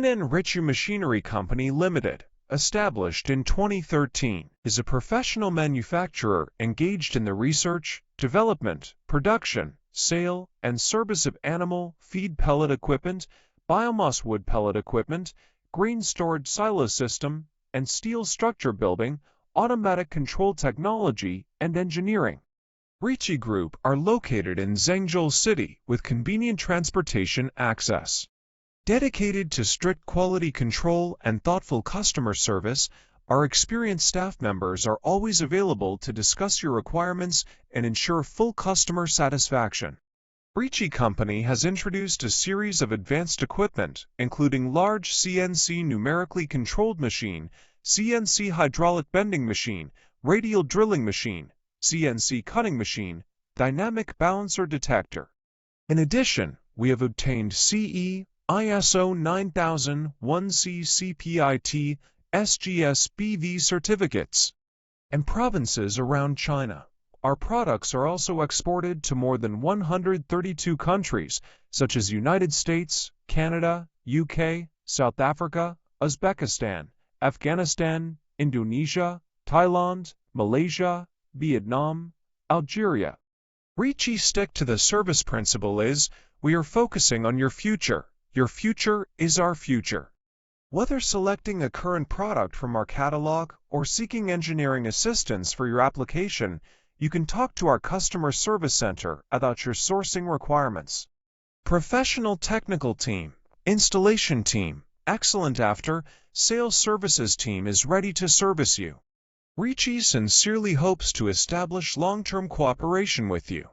Henan RICHI Machinery Company Limited, established in 2013, is a professional manufacturer engaged in the research, development, production, sale, and service of animal feed pellet equipment, biomass wood pellet equipment, grain storage silo system, and steel structure building, automatic control technology, and engineering. RICHI Group are located in Zhengzhou City with convenient transportation access. Dedicated to strict quality control and thoughtful customer service, our experienced staff members are always available to discuss your requirements and ensure full customer satisfaction. RICHI Company has introduced a series of advanced equipment, including large CNC numerically controlled machine, CNC hydraulic bending machine, radial drilling machine, CNC cutting machine, dynamic balancer detector. In addition, we have obtained CE, ISO 9001 CPIT, SGS BV certificates, and provinces around China. Our products are also exported to more than 132 countries, such as United States, Canada, UK, South Africa, Uzbekistan, Afghanistan, Indonesia, Thailand, Malaysia, Vietnam, Algeria. RICHI stick to the service principle is, we are focusing on your future. Your future is our future. Whether selecting a current product from our catalog or seeking engineering assistance for your application, you can talk to our customer service center about your sourcing requirements. Professional technical team, installation team, excellent after-sales services team is ready to service you. RICHI sincerely hopes to establish long-term cooperation with you.